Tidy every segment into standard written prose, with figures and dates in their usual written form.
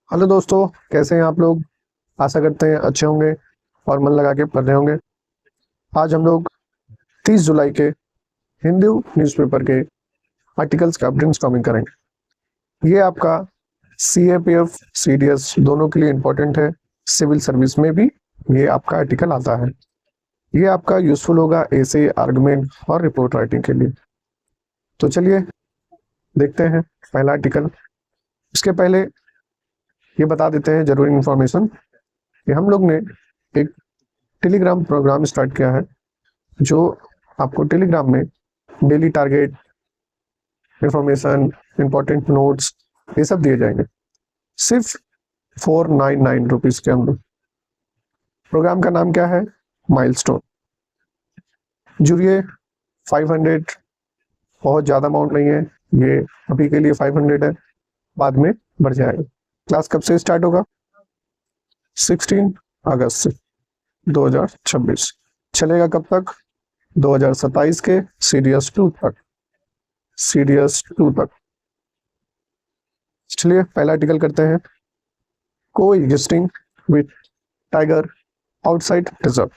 Hello दोस्तों, कैसे हैं आप लोग। आशा करते हैं अच्छे होंगे और मन लगा के पढ़ रहे होंगे। आज हम लोग 30 जुलाई के हिंदू न्यूज़पेपर के आर्टिकल्स का ब्रेनस्टॉर्मिंग करेंगे। ये आपका सीएपीएफ सीडीएस दोनों के लिए इम्पोर्टेंट है। सिविल सर्विस में भी ये आपका आर्टिकल आता है। ये आपका यूजफुल होगा एसे, आर्गुमेंट और रिपोर्ट राइटिंग के लिए। तो चलिए देखते हैं पहला आर्टिकल। इसके पहले ये बता देते हैं जरूरी इंफॉर्मेशन कि हम लोग ने एक टेलीग्राम प्रोग्राम स्टार्ट किया है, जो आपको टेलीग्राम में daily target, information, important notes ये सब दिए जाएंगे सिर्फ 499 रुपीज के अंदर। प्रोग्राम का नाम क्या है? माइलस्टोन। जुड़िए। 500 बहुत ज़्यादा अमाउंट नहीं है, ये अभी के लिए 500 है, बाद में बढ़ जाएगा। क्लास कब से स्टार्ट होगा? 16 अगस्त से 2026। चलेगा कब तक? 2027 के सीडीएस 2 तक। सीडीएस 2 तक। चलिए पहला आर्टिकल करते हैं। को existing with tiger outside reserve.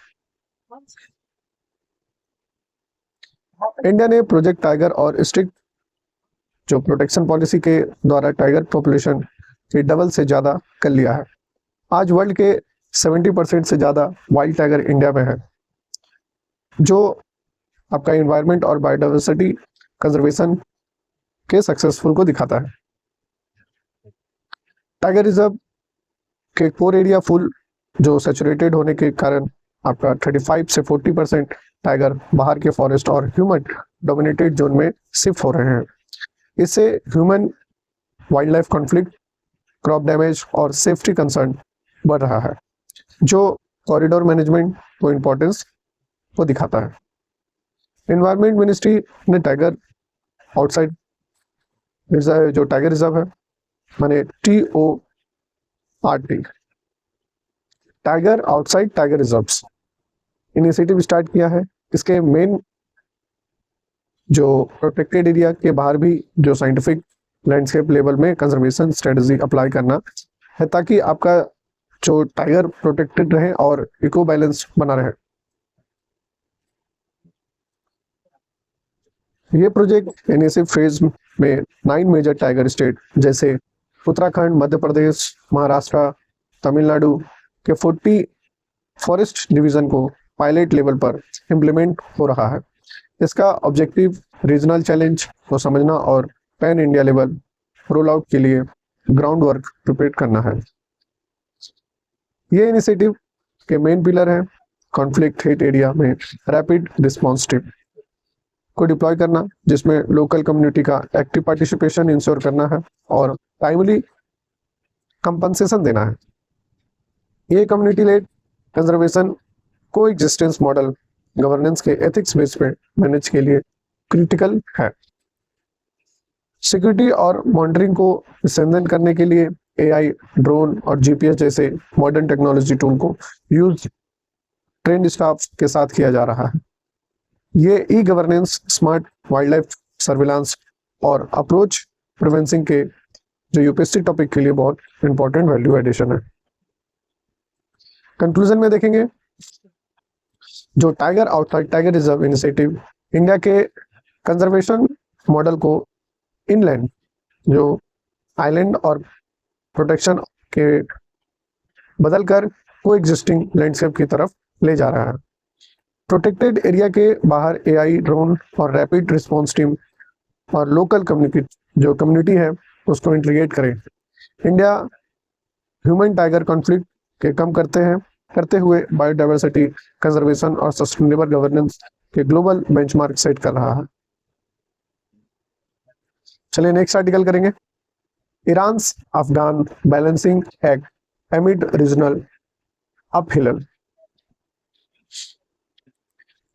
India ने प्रोजेक्ट टाइगर और स्ट्रिक्ट जो प्रोटेक्शन पॉलिसी के द्वारा टाइगर पॉपुलेशन के डबल से ज्यादा कर लिया है। आज वर्ल्ड के 70% से ज्यादा वाइल्ड टाइगर इंडिया में है, जो आपका एनवायरनमेंट और बायोडाइवर्सिटी कंजर्वेशन के सक्सेसफुल को दिखाता है। टाइगर रिजर्व के कोर एरिया फुल जो सैचुरेटेड होने के कारण आपका 35 से 40% टाइगर बाहर के फॉरेस्ट और ह्यूमन डोमिनेटेड जोन में शिफ्ट हो रहे हैं। इससे human wild life conflict, crop damage और सेफ्टी कंसर्न बढ़ रहा है, जो कॉरिडोर मैनेजमेंट को इम्पोर्टेंस को दिखाता है। एनवायरमेंट मिनिस्ट्री ने टाइगर आउटसाइड रिजर्व, जो टाइगर रिजर्व है, माने TORT, tiger outside tiger reserves initiative start किया है। इसके मेन जो प्रोटेक्टेड एरिया के बाहर भी जो साइंटिफिक लैंडस्केप लेवल में कंजर्वेशन स्ट्रेटजी अप्लाई करना है, ताकि आपका जो टाइगर प्रोटेक्टेड रहे और इको बैलेंस बना रहे। ये प्रोजेक्ट इनिशियल फेज में 9 मेजर टाइगर स्टेट जैसे उत्तराखंड, मध्य प्रदेश, महाराष्ट्र, तमिलनाडु के 40 फॉरेस्ट डिवीजन को पायलट लेवल पर इम्प्लीमेंट हो रहा है। इसका ऑब्जेक्टिव रीजनल चैलेंज को समझना और pan India level roll out के लिए ग्राउंड वर्क प्रिपेयर करना है। ये इनिशिएटिव के मेन पिलर है कॉन्फ्लिक्ट हिट एरिया में रैपिड रिस्पॉन्स टीम को डिप्लॉय करना, जिसमें लोकल कम्युनिटी का एक्टिव पार्टिसिपेशन इंश्योर करना है और टाइमली कंपनसेशन देना है। ये कम्युनिटी लेड कंजर्वेशन को एग्जिस्टेंस मॉडल गवर्नेंस के एथिक्स बेस पे मैनेज के लिए क्रिटिकल है। सिक्योरिटी और मॉनिटरिंग को स्ट्रेंथन करने के लिए एआई, ड्रोन और जीपीएस जैसे मॉडर्न टेक्नोलॉजी टूल को यूज ट्रेंड स्टाफ के साथ किया जा रहा है। ये e governance, smart wild life surveillance और अप्रोच प्रिवेंसिंग के जो यूपीएससी टॉपिक के लिए बहुत इंपॉर्टेंट वैल्यू एडिशन है। कंक्लूजन में देखेंगे, जो tiger outside tiger reserve initiative India के कंजर्वेशन मॉडल को इनलैंड, जो आइलैंड और प्रोटेक्शन के बदलकर को एग्जिस्टिंग लैंडस्केप की तरफ ले जा रहा है। प्रोटेक्टेड एरिया के बाहर एआई, ड्रोन और रैपिड रिस्पॉन्स टीम और लोकल कम्युनिटी है उसको इंटीग्रेट करें। इंडिया ह्यूमन टाइगर कॉन्फ्लिक्ट के कम करते हुए बायोडाइवर्सिटी कंजर्वेशन और सस्टेनेबल गवर्नेंस के ग्लोबल बेंचमार्क सेट कर रहा है। चलिए नेक्स्ट आर्टिकल करेंगे। Iran Afghan balancing act amid regional upheaval.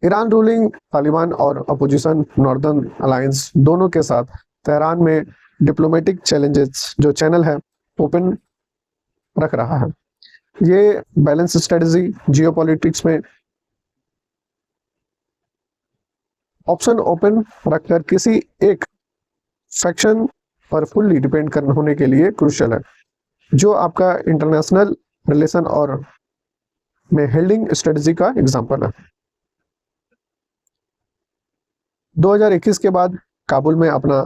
Iran ruling Taliban और अपोजिशन नॉर्दर्न अलायंस दोनों के साथ तेहरान में डिप्लोमेटिक चैलेंजेस जो चैनल है ओपन रख रहा है। ये बैलेंस स्ट्रेटजी जियोपॉलिटिक्स में ऑप्शन ओपन रखकर किसी एक फैक्शन पर फुल्ली डिपेंड होने के लिए क्रूशियल है। जो आपका इंटरनेशनल रिलेशन और में हेल्डिंग स्ट्रेटजी का एग्जांपल है। 2021 के बाद काबुल में अपना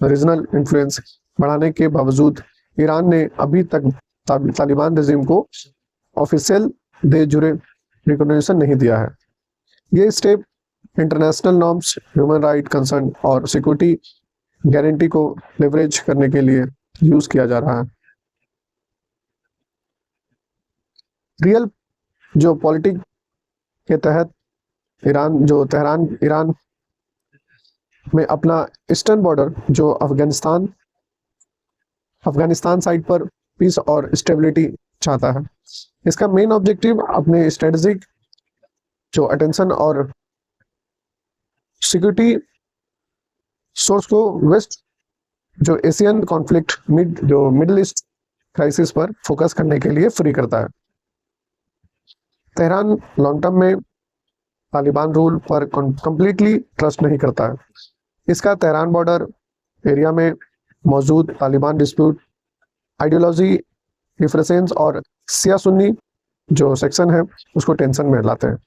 रीजनल इन्फ्लुएंस बढ़ाने के बावजूद ईरान ने अभी तक तालिबान रेजिम को ऑफिशियल दे जुरे रिकॉग्निशन नहीं दिया है। ये step international norms, human right concern और सिक्योरिटी गारंटी को लेवरेज करने के लिए यूज किया जा रहा है। रियल जो पॉलिटिक के तहत तेहरान ईरान में अपना ईस्टर्न बॉर्डर जो अफगानिस्तान साइड पर पीस और स्टेबिलिटी चाहता है। इसका मेन ऑब्जेक्टिव अपने स्ट्रेटेजिक जो अटेंशन और सिक्योरिटी सोर्स को वेस्ट जो Asian conflict middle east crisis पर फोकस करने के लिए फ्री करता है। तेहरान लॉन्ग टर्म में तालिबान रूल पर कंप्लीटली ट्रस्ट नहीं करता है। इसका तेहरान बॉर्डर एरिया में मौजूद तालिबान डिस्प्यूट, आइडियोलॉजी डिफरेंसेस और शिया सुन्नी जो सेक्शन है उसको टेंशन में लाते हैं,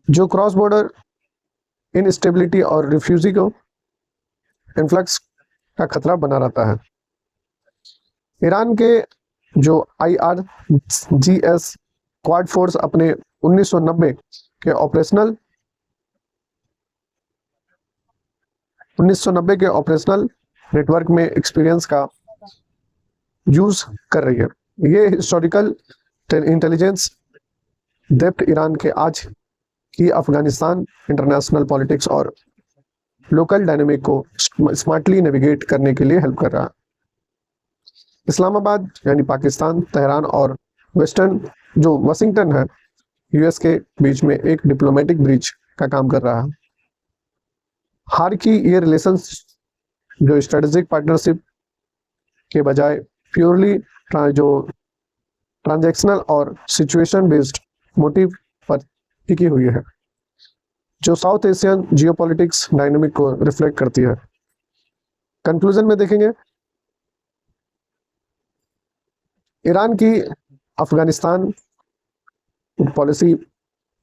जो क्रॉस बॉर्डर इनस्टेबिलिटी और रिफ्यूजी को इन्फ्लक्स का खतरा बना रहता है। ईरान के जो IRGS क्वाड फोर्स अपने 1990 के ऑपरेशनल नेटवर्क में एक्सपीरियंस का यूज कर रही है। ये हिस्टोरिकल इंटेलिजेंस डेप्थ ईरान के आज की अफगानिस्तान इंटरनेशनल पॉलिटिक्स और लोकल डायनेमिक को स्मार्टली नेविगेट करने के लिए हेल्प कर रहा है। इस्लामाबाद यानी पाकिस्तान, तेहरान और जो वाशिंगटन है US के बीच में एक डिप्लोमेटिक ब्रिज का काम कर रहा है। हाल की ये रिलेशंस जो स्ट्रेटेजिक पार्टनरशिप के बजाय प्योरली जो ट्रांजैक्शनल और सिचुएशन बेस्ड मोटिव पर टिकी हुई है, जो साउथ एशियन जियोपॉलिटिक्स डायनामिक को रिफ्लेक्ट करती है। कंक्लूजन में देखेंगे, ईरान की अफगानिस्तान पॉलिसी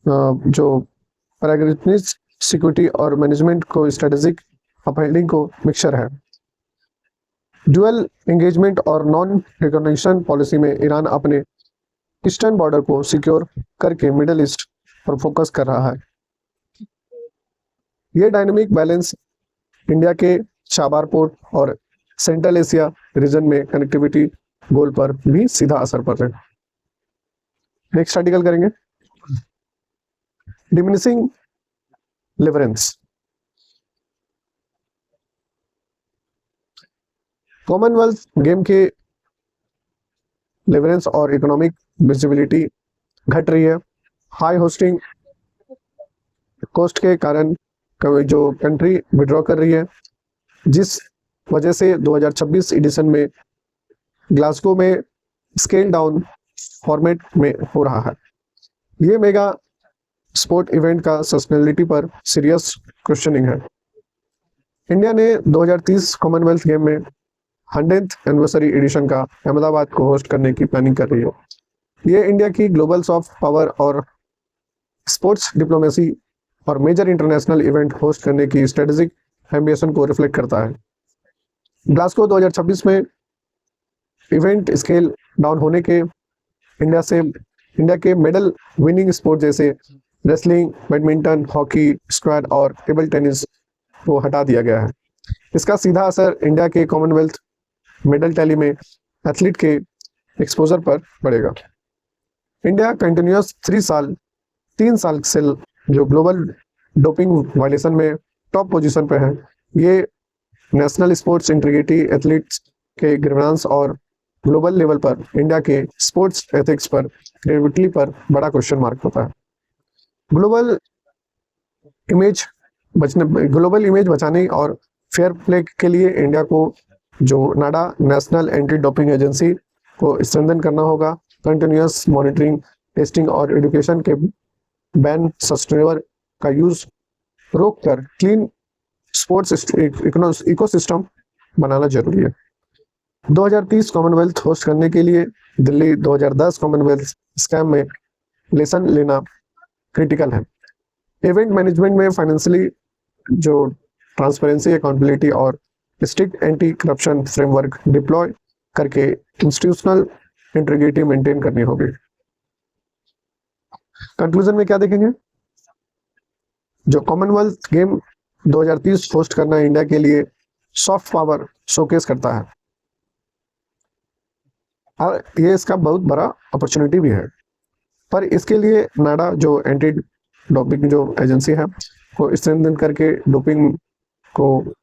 जो प्रायोरिटीज, सिक्योरिटी और मैनेजमेंट को स्ट्रेटेजिक अपहेल्डिंग को मिक्सचर है। ड्यूअल एंगेजमेंट और नॉन रिकॉग्निशन पॉलिसी में ईरान अपने ईस्टर्न बॉर्डर को सिक्योर करके मिडिल ईस्ट पर फोकस कर रहा है। ये डायनामिक बैलेंस इंडिया के चाबार पोर्ट और सेंट्रल एशिया रीजन में कनेक्टिविटी गोल पर भी सीधा असर पड़ रहा है। नेक्स्ट आर्टिकल करेंगे, डिमिनिशिंग लेवरेंस। कॉमनवेल्थ गेम के लेवरेंस और इकोनॉमिक विजिबिलिटी घट रही है। हाई होस्टिंग कॉस्ट के कारण जो कंट्री विड्रॉ कर रही है, जिस वजह से 2026 एडिशन में ग्लासगो में स्केल डाउन फॉर्मेट में हो रहा है। ये मेगा स्पोर्ट इवेंट का सस्टेनेबिलिटी पर सीरियस क्वेश्चनिंग है। इंडिया ने 2030 कॉमनवेल्थ गेम में 100th एनिवर्सरी एडिशन का अहमदाबाद को होस्ट करने की प्लानिंग कर रही है। ये इंडिया की ग्लोबल सॉफ्ट पावर और स्पोर्ट्स डिप्लोमेसी और मेजर इंटरनेशनल इवेंट होस्ट करने की स्ट्रेटेजिक एम्बिशन को रिफ्लेक्ट करता है। ग्लासगो 2026 में इवेंट स्केल डाउन होने के इंडिया के मेडल विनिंग स्पोर्ट जैसे रेसलिंग, बैडमिंटन, हॉकी, स्क्वैश और टेबल टेनिस को हटा दिया गया है। इसका सीधा असर इंडिया के कॉमनवेल्थ मेडल टैली में एथलीट के एक्सपोजर पर पड़ेगा। इंडिया कंटिन्यूअस 3 साल से जो ग्लोबल डोपिंग वायलेशन में टॉप पोजीशन पे है। ये नेशनल स्पोर्ट्स इंटीग्रिटी, एथलीट्स के ग्रीवेंस और ग्लोबल लेवल पर इंडिया के स्पोर्ट्स एथिक्स पर, क्रेडिबिलिटी पर बड़ा क्वेश्चन मार्क होता है। ग्लोबल इमेज बचाने और फेयर प्ले के लिए इंडिया को जो नाडा नेशनल एंटी डोपिंग एजेंसी को स्ट्रेंथन करना होगा। कंटिन्यूअस मॉनिटरिंग, टेस्टिंग और एजुकेशन के बैन सस्टेनेबल का यूज रोक कर क्लीन स्पोर्ट्स इकोसिस्टम बनाना जरूरी है। 2030 कॉमनवेल्थ होस्ट करने के लिए दिल्ली 2010 कॉमनवेल्थ स्कैम में लेसन लेना क्रिटिकल है। इवेंट मैनेजमेंट में फाइनेंशियली जो ट्रांसपेरेंसी, अकाउंटेबिलिटी और strict anti corruption framework deploy करके इंस्टीट्यूशनल इंटीग्रिटी मेंटेन करनी होगी। कंक्लूजन में क्या देखेंगे? जो कॉमनवेल्थ गेम 2030 होस्ट करना इंडिया के लिए सॉफ्ट पावर शोकेस करता है और ये इसका बहुत बड़ा अपॉर्चुनिटी भी है। पर इसके लिए नाडा जो एंटी डोपिंग जो एजेंसी है को स्ट्रेंथन करके डोपिंग को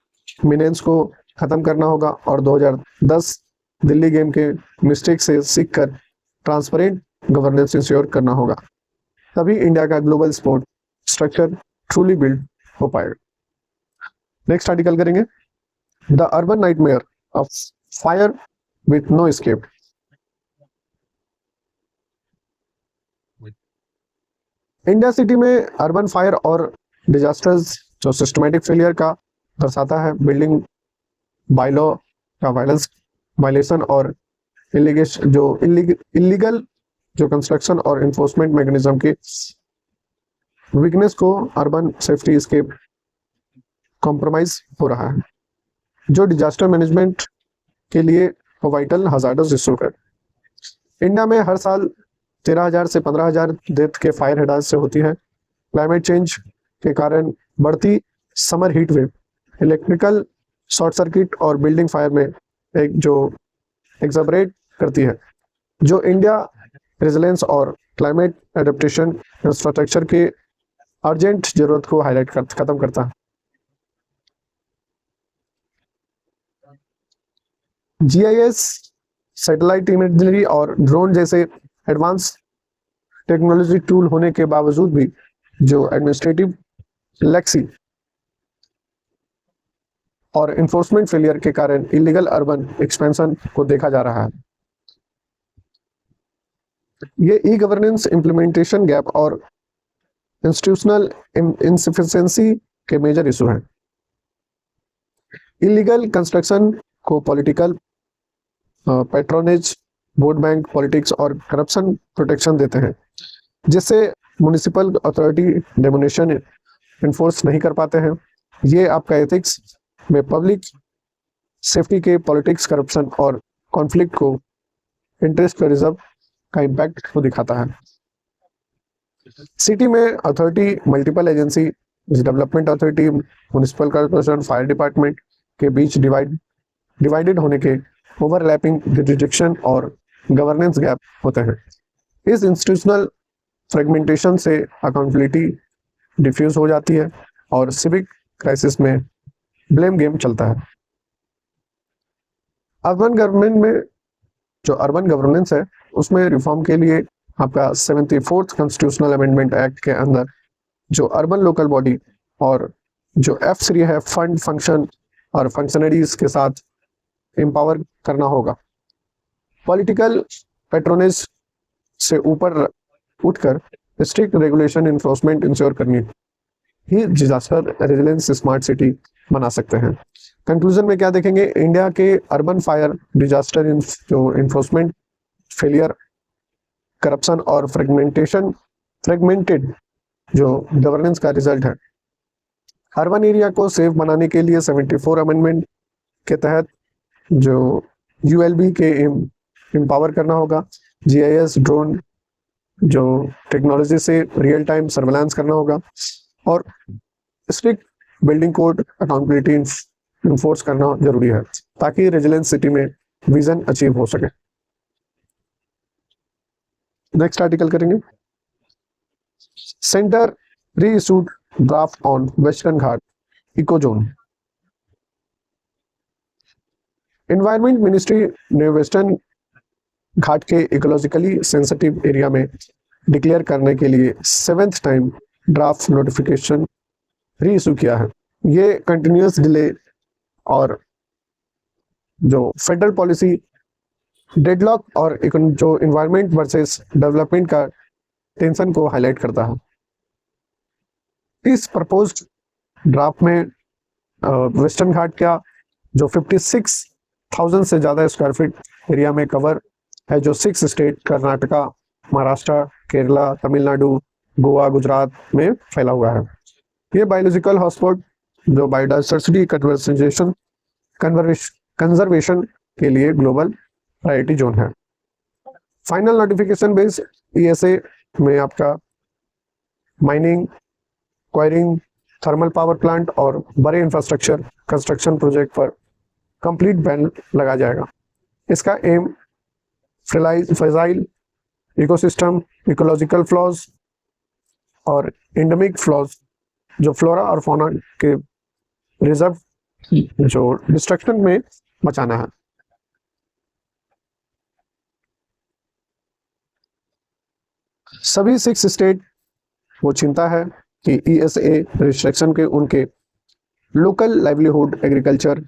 मिनेंस को खत्म करना होगा और 2010 दिल्ली गेम के मिस्टेक से सीख कर ट्रांसपेरेंट गवर्नेंस इंश्योर करना होगा, तभी इंडिया का global sport structure truly build हो पाएगा। नेक्स्ट आर्टिकल करेंगे, the urban nightmare of fire with no escape. India city में अर्बन फायर और डिजास्टर्स जो सिस्टमैटिक फेलियर का दर्शाता है, बिल्डिंग बायलॉ का वायलेशन और इलीगल जो कंस्ट्रक्शन और इन्फोर्समेंट मैकेनिज्म के वीकनेस को अर्बन सेफ्टी स्केप कॉम्प्रोमाइज हो रहा है, जो डिजास्टर मैनेजमेंट के लिए वाइटल हजार्डस इशू है। इंडिया में हर साल 13,000 से 15,000 डेथ के फायर हेडास से होती है। क्लाइमेट चेंज के कारण बढ़ती summer heat wave, electrical short circuit और बिल्डिंग फायर में एक जो एग्जैबरेट करती है, जो इंडिया रेजिलेंस और क्लाइमेट एडेप्टेशन इंफ्रास्ट्रक्चर के अर्जेंट जरूरत को हाईलाइट खत्म करता है। जीआईएस, सैटेलाइट इमेजरी और ड्रोन जैसे एडवांस टेक्नोलॉजी टूल होने के बावजूद भी जो एडमिनिस्ट्रेटिव लेक्सी और इन्फोर्समेंट फेलियर के कारण इलीगल अर्बन एक्सपेंशन को देखा जा रहा है। ये ई गवर्नेंस, इम्प्लीमेंटेशन गैप और इंस्टीट्यूशनल इनसफिशिएंसी के मेजर इशू हैं। इलीगल कंस्ट्रक्शन को political patronage, vote bank politics और करप्शन प्रोटेक्शन देते हैं, जिससे म्युनिसिपल अथॉरिटी डेमोनेशन इन्फोर्स नहीं कर पाते हैं। ये आपका एथिक्स में पब्लिक सेफ्टी के पॉलिटिक्स, करप्शन और कॉन्फ्लिक्ट को इंटरेस्ट रिजर्व का इम्पैक्ट को दिखाता है। सिटी में authority multiple agency, development authority, municipal corporation, fire department के बीच डिवाइडेड होने के ओवरलैपिंग जुरिडिक्शन और गवर्नेंस गैप होते हैं। इस इंस्टीट्यूशनल फ्रेगमेंटेशन से अकाउंटेबिलिटी डिफ्यूज हो जाती है और सिविक क्राइसिस में ब्लेम गेम चलता है। अर्बन गवर्नमेंट में जो अर्बन गवर्नेंस है उसमें रिफॉर्म के लिए आपका 74th कॉन्स्टिट्यूशनल अमेंडमेंट एक्ट के अंदर जो अर्बन लोकल बॉडी और जो F3 है फंड, फंक्शन और फंक्शनरीज के साथ एम्पावर करना होगा। पॉलिटिकल पैट्रोनेज से ऊपर उठकर स्ट्रिक्ट रेगुलेशन इन्फोर्समेंट इंश्योर करनी ही डिजास्टर रेजिलेंस स्मार्ट सिटी बना सकते हैं। कंक्लूजन में क्या देखेंगे? इंडिया के अर्बन फायर, डिजास्टर जो इन्फोर्समेंट फेलियर, करप्शन और फ्रेगमेंटेड जो गवर्नेंस का रिजल्ट है। अर्बन एरिया को सेफ बनाने के लिए 74 अमेंडमेंट के तहत जो यूएलबी के एम्पावर करना होगा, जीआईएस, ड्रोन जो टेक्नोलॉजी से रियल टाइम सर्वेलेंस करना होगा और strict building code accountability enforce करना जरूरी है ताकि रेजिलेंस सिटी में विजन अचीव हो सके। नेक्स्ट आर्टिकल करेंगे, centre reissued draft on Western Ghat eco zone. Environment ministry ने वेस्टर्न घाट के इकोलॉजिकली सेंसिटिव एरिया में डिक्लेयर करने के लिए 7th time draft notification reissue किया है। ये कंटिन्यूस डिले और जो फेडरल पॉलिसी डेडलॉक और जो इन्वायरमेंट वर्सेस डेवलपमेंट का टेंशन को हाईलाइट करता है। इस प्रपोज्ड ड्राफ्ट में वेस्टर्न घाट का जो 56 1000 से ज़्यादा स्क्वायर फीट एरिया में कवर है, जो 6 स्टेट कर्नाटका, महाराष्ट्र, केरला, तमिलनाडु, गोवा, गुजरात में फैला हुआ है। ये बायोलॉजिकल हॉटस्पॉट जो बायोडाइवर्सिटी कंजर्वेशन के लिए ग्लोबल प्रायोरिटी जोन है। फाइनल नोटिफिकेशन बेस ईएसए में आपका mining, enquiring, thermal power plant और बड़े इंफ्रास्ट्रक्चर कंस्ट्रक्शन प्रोजेक्ट पर कंप्लीट बैन लगा जाएगा। इसका aim fragile ecosystem, ecological flaws और एंडेमिक फ्लॉज जो फ्लोरा और फौना के रिजर्व जो डिस्ट्रक्शन में बचाना है। सभी 6 स्टेट वो चिंता है कि ईएसए रिस्ट्रिक्शन के उनके local livelihood, agriculture,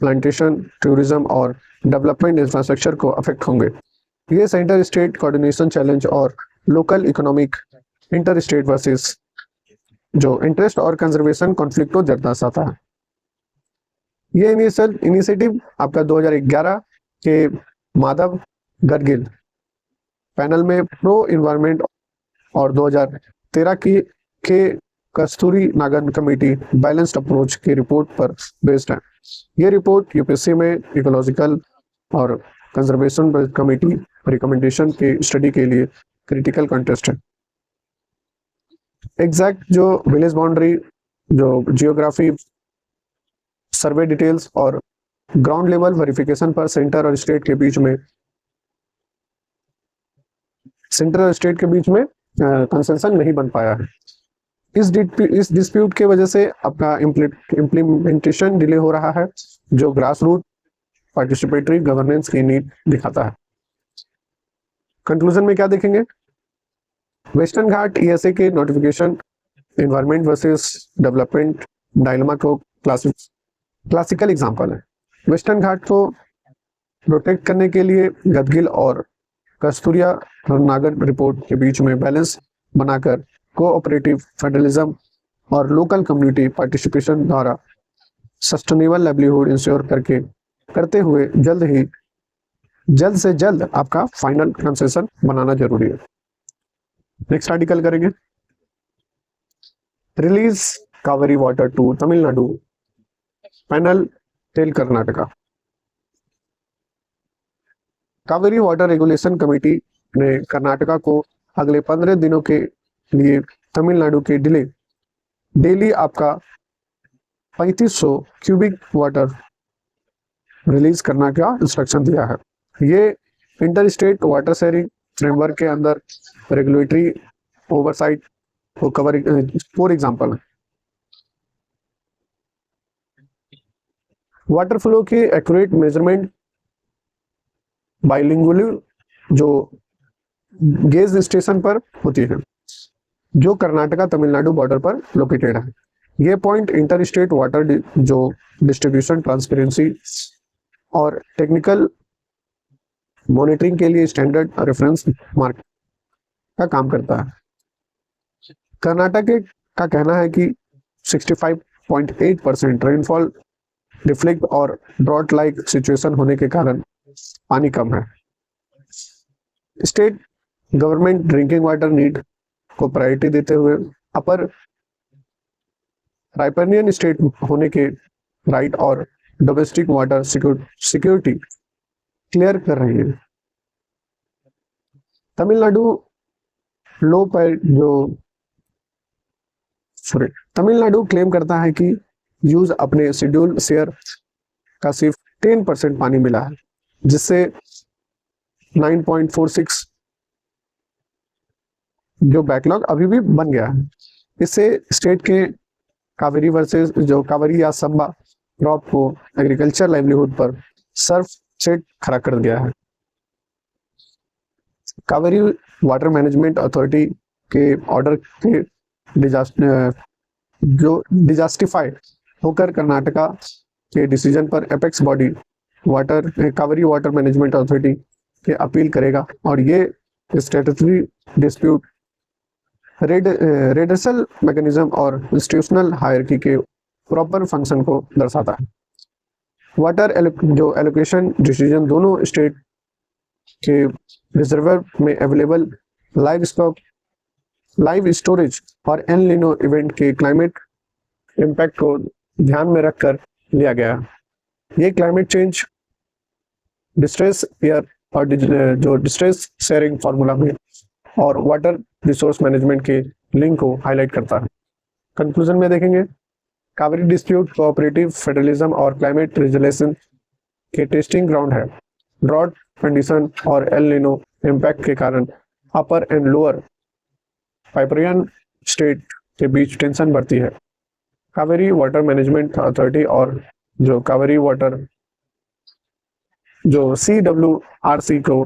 plantation, tourism और डेवलपमेंट इंफ्रास्ट्रक्चर को अफेक्ट होंगे। ये सेंटर स्टेट कोऑर्डिनेशन चैलेंज और local economic inter state versus जो इंटरेस्ट और कंजर्वेशन कॉन्फ्लिक्ट को दर्शाता है। ये इनिशिएटिव आपका 2011 के माधव गडगिल पैनल में प्रो इन्वायरमेंट और 2013 के कस्तूरी नागन कमेटी बैलेंस्ड अप्रोच की रिपोर्ट पर बेस्ड है। ये रिपोर्ट यूपीएससी में इकोलॉजिकल और कंजर्वेशन कमेटी रिकमेंडेशन के स्टडी के लिए क्रिटिकल कंटेस्ट है। एग्जैक्ट जो विलेज बाउंड्री, जो जियोग्राफी, सर्वे डिटेल्स और ग्राउंड लेवल वेरिफिकेशन पर सेंटर और स्टेट के बीच में कंसेंसन नहीं बन पाया है। इस डिस्प्यूट के वजह से आपका इम्प्लीमेंटेशन डिले हो रहा है, जो ग्रास रूट पार्टिसिपेटरी गवर्नेंस की नीड दिखाता है। कंक्लूजन में क्या देखेंगे? वेस्टर्न घाट ईएसए के notification environment versus development dilemma को क्लासिकल एग्जांपल है। वेस्टर्न घाट को प्रोटेक्ट करने के लिए गदगिल और कस्तूरिया नागर रिपोर्ट के बीच में बैलेंस बनाकर कोऑपरेटिव फेडरलिज्म और लोकल कम्युनिटी पार्टिसिपेशन द्वारा सस्टेनेबल लाइवलीहुड इंश्योर करते हुए जल्द से जल्द आपका फाइनल कंसेशन बनाना जरूरी है। नेक्स्ट आर्टिकल करेंगे, release Kaveri water to Tamil Nadu, panel tell Karnataka. Kaveri water regulation committee ने कर्नाटका को अगले 15 दिनों के लिए तमिलनाडु के डेली आपका 3500 क्यूबिक वाटर रिलीज करने का इंस्ट्रक्शन दिया है। ये inter state water sharing framework के अंदर रेगुलेटरी ओवरसाइट को cover for example water flow की एक्यूरेट मेजरमेंट बाइलिंगुअल जो गेज स्टेशन पर होती है, जो कर्नाटका तमिलनाडु बॉर्डर पर लोकेटेड है। ये पॉइंट इंटर स्टेट वाटर जो डिस्ट्रीब्यूशन, ट्रांसपेरेंसी और टेक्निकल मॉनिटरिंग के लिए स्टैंडर्ड रेफरेंस मार्क का काम करता है। कर्नाटक का कहना है कि 65.8% रेनफॉल डिफ्लेक्ट और ड्रॉट लाइक सिचुएशन होने के कारण पानी कम है। State government drinking water need को प्रायोरिटी देते हुए अपर राइपनियन स्टेट होने के राइट और डोमेस्टिक वाटर सिक्योरिटी क्लियर कर रही है। तमिलनाडु क्लेम करता है कि यूज अपने शेड्यूल शेयर का सिर्फ 10% पानी मिला है, जिससे 9.46 जो बैकलॉग अभी भी बन गया है। इससे स्टेट के कावेरी वर्सेस जो कावेरी या संबा क्रॉप को एग्रीकल्चर लाइवलीहुड पर सर्फ सेट खड़ा कर दिया है। कावेरी वाटर मैनेजमेंट अथॉरिटी के ऑर्डर के डिजास्टिफाइड होकर कर्नाटका के डिसीजन पर apex body Kaveri water management authority के अपील करेगा और ये स्टैट्यूटरी डिस्प्यूट रेडर्सल मैकेनिज्म और इंस्टीट्यूशनल हायरार्की के प्रॉपर फंक्शन को दर्शाता है। वाटर जो एलोकेशन डिसीजन दोनों स्टेट के रिजर्वर में available live stock, live storage और एल नीनो इवेंट के क्लाइमेट इम्पैक्ट को ध्यान में रखकर लिया गया। ये क्लाइमेट चेंज डिस्ट्रेस एयर और जो डिस्ट्रेस शेयरिंग फार्मूला में और वाटर रिसोर्स मैनेजमेंट के लिंक को हाईलाइट करता है। कंक्लूजन में देखेंगे, कावेरी डिस्प्यूट कोऑपरेटिव फेडरलिज्म और क्लाइमेट रेजुलेशन के टेस्टिंग ग्राउंड है। ड्रॉट कंडीशन और एल नीनो इम्पैक्ट के कारण अपर एंड लोअर पाइपरियन स्टेट के बीच टेंशन बढ़ती है। कावेरी वाटर मैनेजमेंट अथॉरिटी और जो कावेरी वाटर जो CWRC को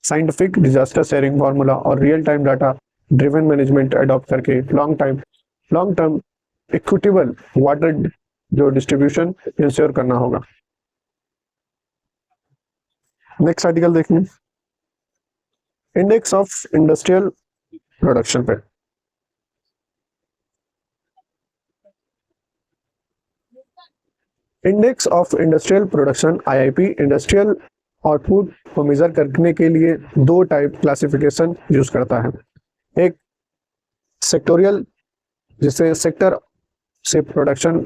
साइंटिफिक डिजास्टर शेयरिंग फार्मूला और real time data driven management adopt करके लॉन्ग टर्म इक्विटेबल वाटर जो डिस्ट्रीब्यूशन इंश्योर करना होगा। नेक्स्ट आर्टिकल देखेंगे, इंडेक्स ऑफ इंडस्ट्रियल प्रोडक्शन पे। Index of industrial production IIP industrial output को मेजर करने के लिए दो टाइप क्लासिफिकेशन यूज करता है। एक सेक्टोरियल, जिससे सेक्टर से प्रोडक्शन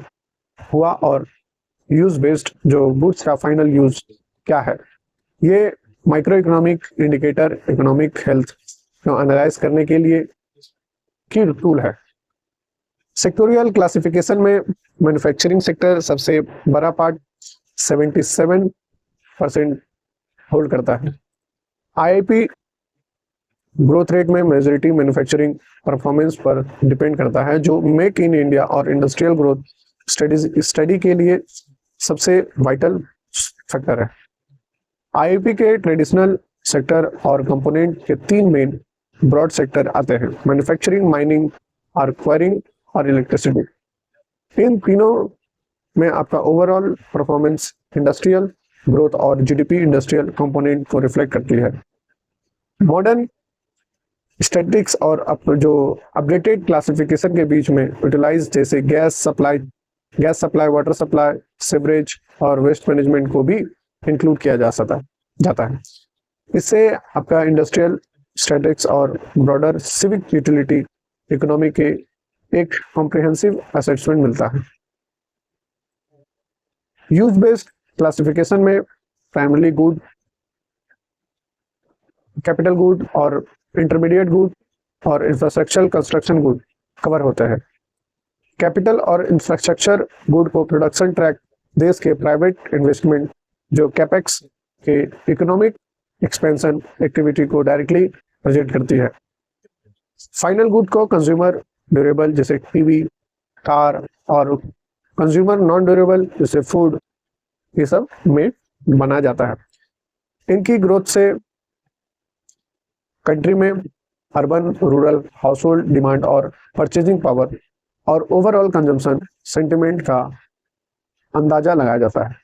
हुआ, और यूज बेस्ड, जो गुड्स का फाइनल यूज क्या है। ये micro economic indicator economic health को एनालाइज करने के लिए की टूल है। सेक्टोरियल क्लासिफिकेशन में मैन्युफैक्चरिंग सेक्टर सबसे बड़ा पार्ट 77% होल्ड करता है। IIP ग्रोथ रेट में मेजॉरिटी मैन्युफैक्चरिंग परफॉर्मेंस पर डिपेंड करता है, जो मेक इन इंडिया और इंडस्ट्रियल ग्रोथ स्टडी के लिए सबसे वाइटल फैक्टर है। IIP के ट्रेडिशनल सेक्टर और कंपोनेंट के तीन मेन ब्रॉड सेक्टर आते हैं, मैन्युफैक्चरिंग, माइनिंग, एक्वायरिंग और इलेक्ट्रिसिटी। इन तीनों में आपका ओवरऑल परफॉर्मेंस इंडस्ट्रियल ग्रोथ और GDP इंडस्ट्रियल कंपोनेंट को रिफ्लेक्ट करती है। मॉडर्न स्टैटिस्टिक्स और जो अपडेटेड क्लासिफिकेशन के बीच में यूटिलाइज, जैसे gas supply, water supply, sewerage और वेस्ट मैनेजमेंट को भी इंक्लूड किया जाता है। इससे आपका इंडस्ट्रियल स्टैटिस्टिक्स और ब्रॉडर सिविक यूटिलिटी इकोनॉमी के एक कॉम्प्रिहेंसिव असेसमेंट मिलता है। यूज बेस्ड क्लासिफिकेशन में प्राइमरी गुड, कैपिटल गुड और इंटरमीडिएट गुड और इंफ्रास्ट्रक्चरल कंस्ट्रक्शन गुड कवर होते हैं। कैपिटल और इंफ्रास्ट्रक्चर गुड को प्रोडक्शन ट्रैक देश के प्राइवेट इन्वेस्टमेंट, जो कैपेक्स के इकोनॉमिक एक्सपेंशन एक्टिविटी को डायरेक्टली प्रेजेंट करती है। फाइनल गुड को कंज्यूमर ड्यूरेबल, जैसे टीवी, कार, और कंज्यूमर नॉन ड्यूरेबल, जैसे फूड, ये सब में बना जाता है। इनकी ग्रोथ से कंट्री में urban, rural, household demand और परचेजिंग पावर और ओवरऑल कंजम्पशन सेंटिमेंट का अंदाजा लगाया जाता है।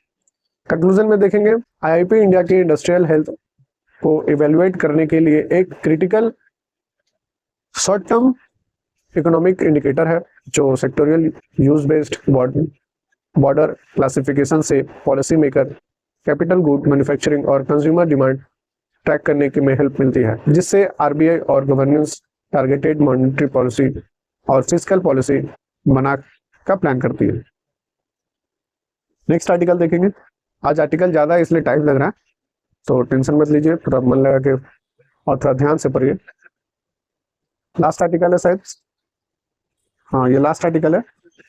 कंक्लूजन में देखेंगे, IIP इंडिया की इंडस्ट्रियल हेल्थ को इवेल्युएट करने के लिए एक critical short term economic indicator है, जो sectoral use based border classification से policy maker capital good, manufacturing और कंज्यूमर डिमांड ट्रैक करने की में हेल्प मिलती है, जिससे RBI और गवर्नेंस टारगेटेड मॉनेटरी पॉलिसी और फिस्कल पॉलिसी बना का प्लान करती है। नेक्स्ट आर्टिकल देखेंगे। आज आर्टिकल ज्यादा है इसलिए टाइम लग रहा है, तो टेंशन मत लीजिए, थोड़ा मन लगा के और थोड़ा ध्यान से पढ़िए। लास्ट आर्टिकल है शायद, हाँ ये लास्ट आर्टिकल है।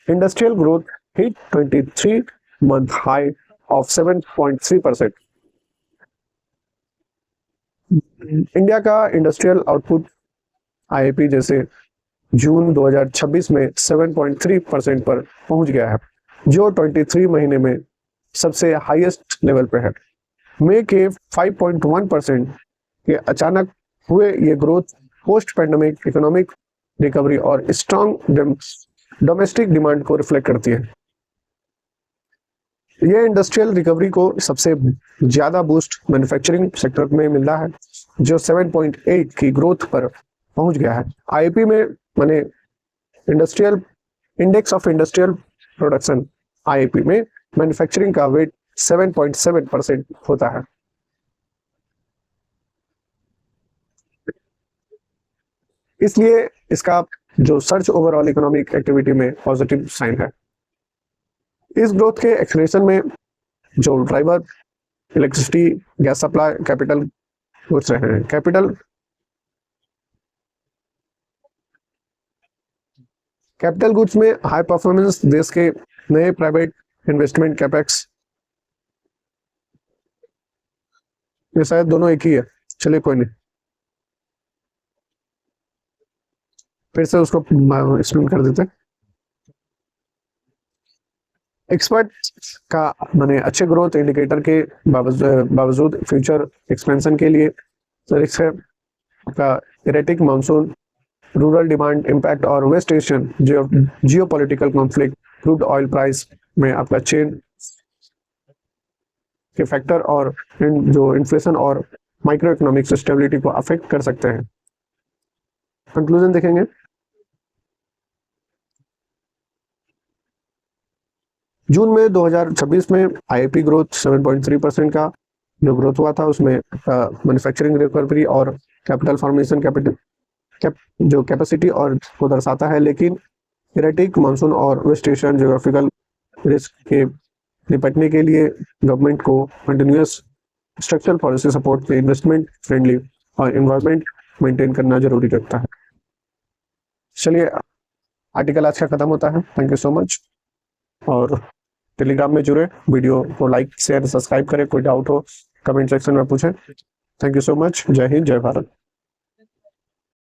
Industrial growth hit 23 month high of 7.3%। India का इंडस्ट्रियल आउटपुट IIP जैसे जून 2026 में 7.3% पर पहुंच गया है, जो 23 महीने में सबसे हाईएस्ट लेवल पे है। मई के 5.1% के अचानक हुए ये growth post pandemic economic recovery और स्ट्रॉन्ग डोमेस्टिक डिमांड को रिफ्लेक्ट करती है। ये इंडस्ट्रियल रिकवरी को सबसे ज्यादा बूस्ट मैन्युफैक्चरिंग सेक्टर में मिला है, जो 7.8 की ग्रोथ पर पहुंच गया है। IIP में माने industrial index of industrial production IIP में मैन्युफैक्चरिंग का वेट 7.7% होता है। इसलिए इसका जो सर्च ओवरऑल इकोनॉमिक एक्टिविटी में पॉजिटिव साइन है। इस ग्रोथ के एक्सलेशन में जो driver electricity, gas supply, capital goods रहे हैं। कैपिटल गुड्स में हाई परफॉर्मेंस, देश के नए प्राइवेट इन्वेस्टमेंट, कैपेक्स, ये शायद दोनों एक ही है, चलिए कोई नहीं, फिर से उसको एक्सप्लेन कर देते हैं। एक्सपर्ट का माने अच्छे ग्रोथ इंडिकेटर के बावजूद फ्यूचर एक्सपेंशन के लिए रिस्क है आपका erratic monsoon, rural demand impact और West Asian geopolitical conflict, crude oil price में आपका चेन के फैक्टर और जो इन्फ्लेशन और माइक्रो इकोनॉमिक स्टेबिलिटी को अफेक्ट कर सकते हैं। कंक्लूजन देखेंगे। जून में 2026 में आईआईपी ग्रोथ 7.3% का जो ग्रोथ हुआ था, उसमें मैन्युफैक्चरिंग रिकवरी और कैपिटल फॉर्मेशन जो कैपेसिटी और को दर्शाता है। लेकिन इरेटिक मानसून और वेस्ट एशियन ज्योग्राफिकल रिस्क के निपटने के लिए गवर्नमेंट को कंटिन्यूअस स्ट्रक्चरल पॉलिसी सपोर्ट पे इन्वेस्टमेंट फ्रेंडली और एनवायरनमेंट मेंटेन करना जरूरी रखता है। चलिए, आर्टिकल आज का खत्म होता है। Thank you so much. और टेलीग्राम में जुड़े, वीडियो को लाइक शेयर सब्सक्राइब करें। कोई डाउट हो कमेंट सेक्शन में पूछें। Thank you so much. जय हिंद, जय भारत।